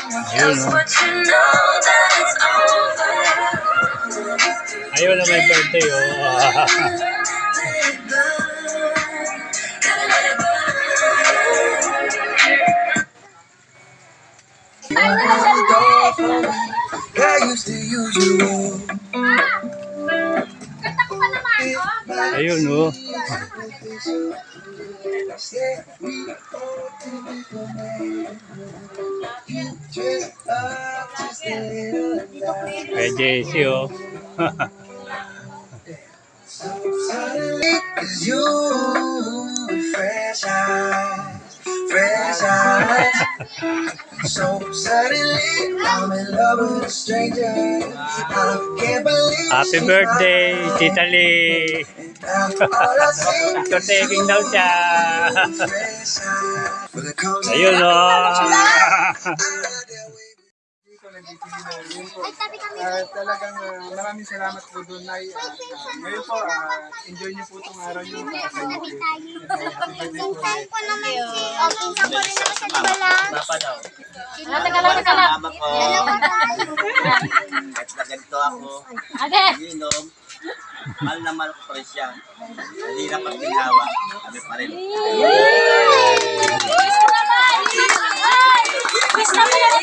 Ayun, no? Ayun na may birthday, oh. Ayun, no? Kay JC, oh. So suddenly I'm in love with a stranger. I can't believe Happy birthday, Tita Lee. Taking daw siya. Ayun, oh. Talagang maraming salamat po doon, Nay. Ngayon po, enjoy niyo po itong araw niyo. Pinsan ko naman si... O, pinsan ko rin naman sa Balang. Papa daw. Salamat po. Kahit na ganito ako, inom, mahal na mahal ko pa rin siya. Hindi na pagpinawa, kami pa rin. Kiss naman!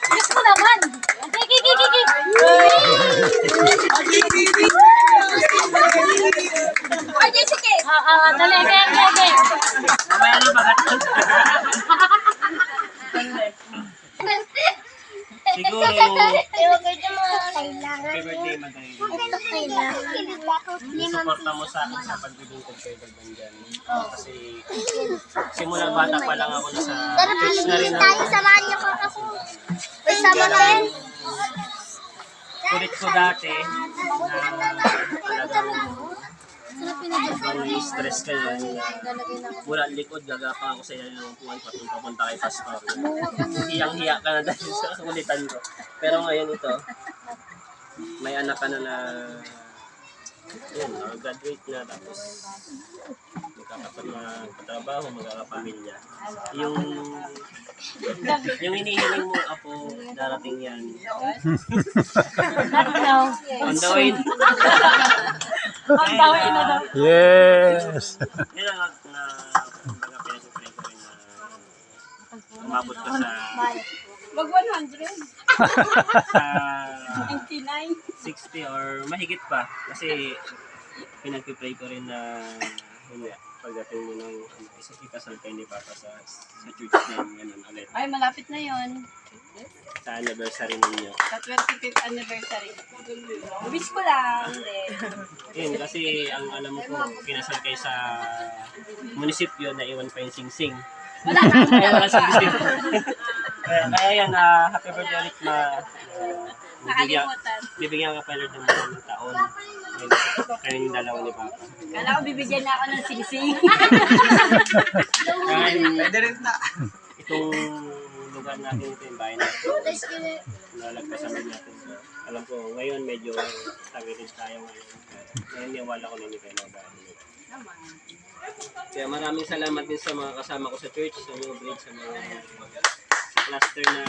Kiss mo naman! Kiki! Ay, sige! Dali, okay. Mamaya na bagat. Siguro, happy birthday, Magay. Suporta mo sa akin sa pagbibingkod kayo dagdan. Kasi simulang bata pa lang ako na sa church na rin. Tayo, samahan niyo ko ako. Sama natin. Kulit ko dati na talagang stress kayo. Mula likod, gagapa ako sa iyo ng upuan papunta kay Pastor. Hiyang-hiya ka na dahil sa kulitan ko. Pero ngayon ito, may anak ka na yun, graduate na tapos magkakatrabaho, magkakapamilya. Yung hinihiling mo apo, darating yan. On the way. Yes. Yun ang pinag-pray ko rin na umabot ka sa Mag 100. sa 99. 60 or mahigit pa. Kasi pinag-pray ko rin na pagdating mo ng ikasal kayo ni Papa sa church din, ganun ulit. Ay, malapit na yon. Sa anniversary ninyo. Sa 25th anniversary. Wish ko lang. Yun, kasi ang alam ko, kinasal kayo sa munisipyo na iwan pa yung sing-sing. Wala na. Ay, wala sa munisipyo. Kaya yan, happy birthday ulit na Nakalimutan. bibigyan ka pa ulit ng maraming taon. Kayong dalawa ni Papa. Kala ko bibigyan na ako ng sing-sing. Pwede rin na. Itong lugar natin, ito yung bahay natin. Nalagpasan natin. Alam ko, ngayon medyo tagilid tayo ngayon. Ngayon niwala ko na hindi kayo nabali. Kaya maraming salamat din sa mga kasama ko sa church, sa mga bridge, sa mga cluster na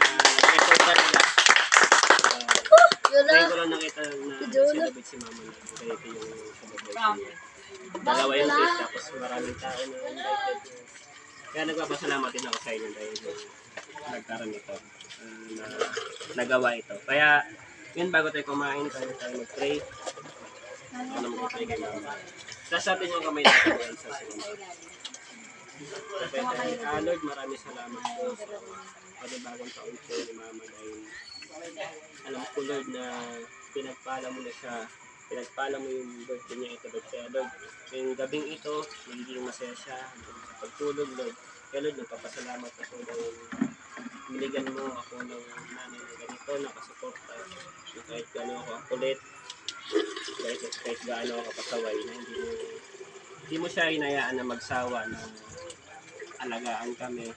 effort na nila. Ngayon ko lang nakita na celebrate si Mama na ganito yung celebration niya. Dalawa yung church, tapos maraming tao na invited. Kaya nagpapasalamat din ako sa inyo dahil nagkaroon ito, na nagawa ito. Kaya, yun bago tayo kumain, tayo mag-pray. Ano mag-pray kay Mama. Sasabi niyo kamay natin sa sinunod. Lord, maraming salamat po sa panibagong taon ko ni Mama dahil alam ko, Lord, na pinagpala mo na siya. Pinagpala mo yung birthday niya ito, Lord. Kaya, Lord, yung gabing ito, nagiging masaya siya sa pagtulog, Lord. Kaya, Lord, nagpapasalamat ako dahil binigyan mo ako ng nanay na ganito, nakasuporta, na kahit gano'n ako kulit, kahit gaano ako kapasaway, na hindi mo siya hinayaan na magsawa na alagaan kami,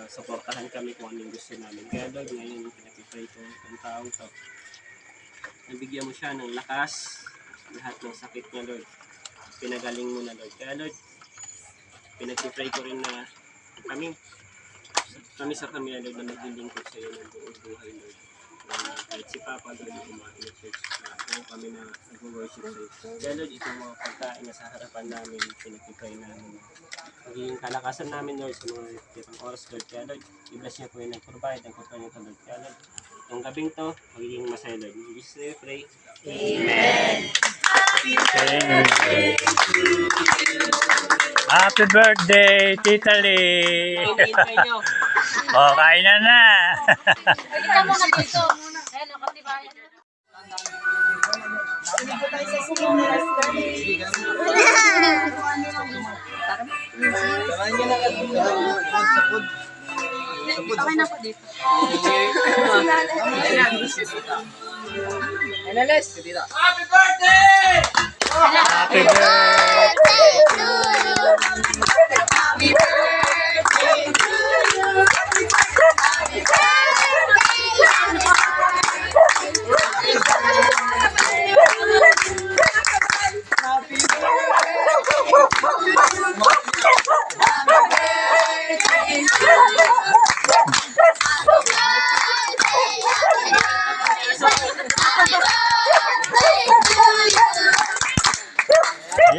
suportahan kami kung ano yung gusto namin. Kaya, Lord, ngayon pinag-pray ko ng taong to. Nabigyan mo siya ng lakas, lahat ng sakit niya, Lord. Pinagaling mo na, Lord. Kaya, Lord, pinag-pray ko rin na kami, kami sa pamilya, Lord, na maglilingkod sa iyo ng buong buhay, Lord. Kahit si Papa, Lord, yung kumain ng church, kung kami na nag-worship sa iyo. Kaya, Lord, ito yung mga pagkain na sa harapan namin, pinag-pray namin. Magiging kalakasan namin, Lord, sa mga kitang oras, Lord. Kaya, Lord, i-bless niyo po yung nag-provide, ang kumpanya nito, Lord. Kaya, Lord, yung gabing to, magiging masaya, Lord. In Jesus' name, pray. Happy birthday, Tita Lee! Oh, kain na. Pwede ka muna dito. Ayan, o, katibayan. Okay na po dito. Happy birthday!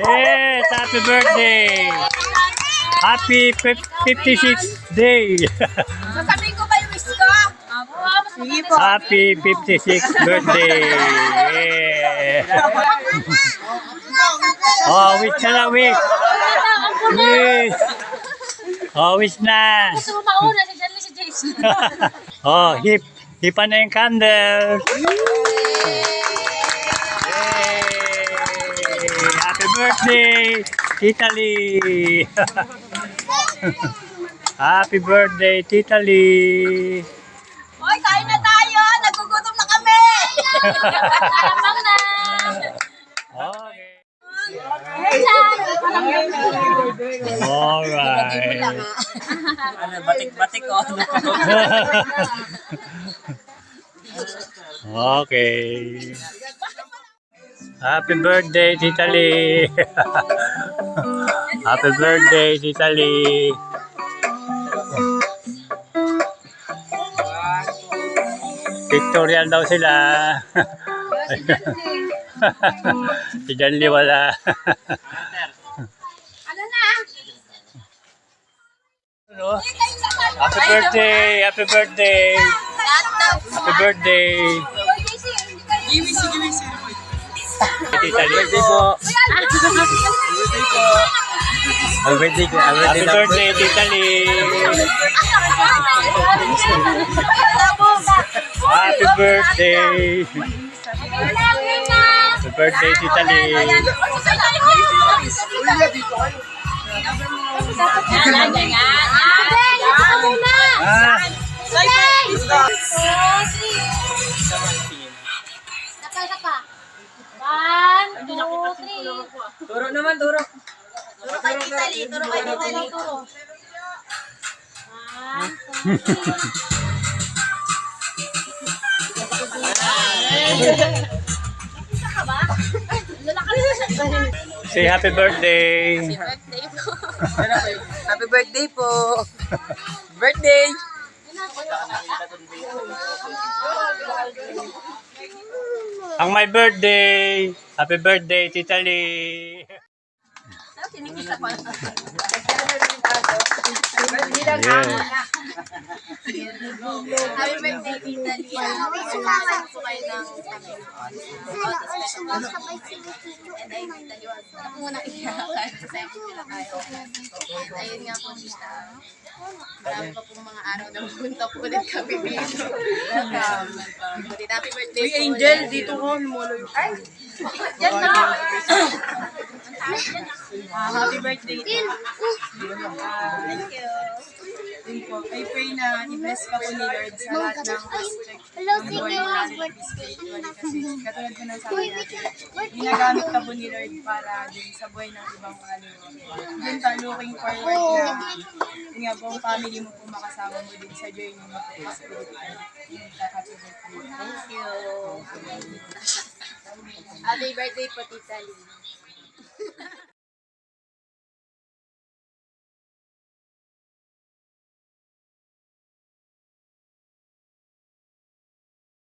Yes! Happy birthday! Happy 56th day! Sasabihin ko ba yung wish ko? Sige po. Happy 56th birthday! Yeah. Oh, wish ka na, wish! Wish! Oh, wish na! Gusto mo mauna si Charlie si Jason. Oh, hipan na yung candle! Yay! Happy birthday, Tita Lee! Happy birthday, Tita Lee! Hoy, kain na tayo! Nagugutom na kami! Alapang na! Okay. Alright. Alright. Batik-batik ko. Okay. Happy birthday, Tita Lee! Happy birthday, Tita Lee! Pictorial daw sila. Si Janly wala. Ano na? Happy birthday! Happy birthday! Happy birthday! Tita Lee. Happy birthday, Tita Lee! Happy birthday! Happy birthday, Tita Lee! Ah, One, two, three. Turo naman, turo. Turo kay Tita Lee, turo kay Tita Lee, turo. One, two, three. say happy birthday! Birthday po. Happy birthday po. Birthday. Ang my birthday! Happy birthday, Tita Lee! Sinikisa ko. Yeah. Happy birthday, Tita Lee. Sumakay po kayo ng kami. And ayun, Tita Lee, wag na po muna iyakan. Kasi sila kayo. Ayun nga po, Tita. Marami pa pong mga araw na pupunta po ulit kami dito. Tita, happy birthday Uy, po Angel, ulit. dito ko. Lumuloy. Ay! Yan na. Happy birthday. Thank you. Yun po. I pray na i-bless ka po ni Lord sa lahat ng aspect ng buhay natin spiritually. Kasi katulad ko ng sabi natin, ginagamit ka po ni Lord para din sa buhay ng ibang kaluluwa. Yun ka looking forward na yun nga po ang family mo po makasama mo din sa journey mo po sa spiritual. Happy birthday. Thank you. Happy birthday po, Tita Lee.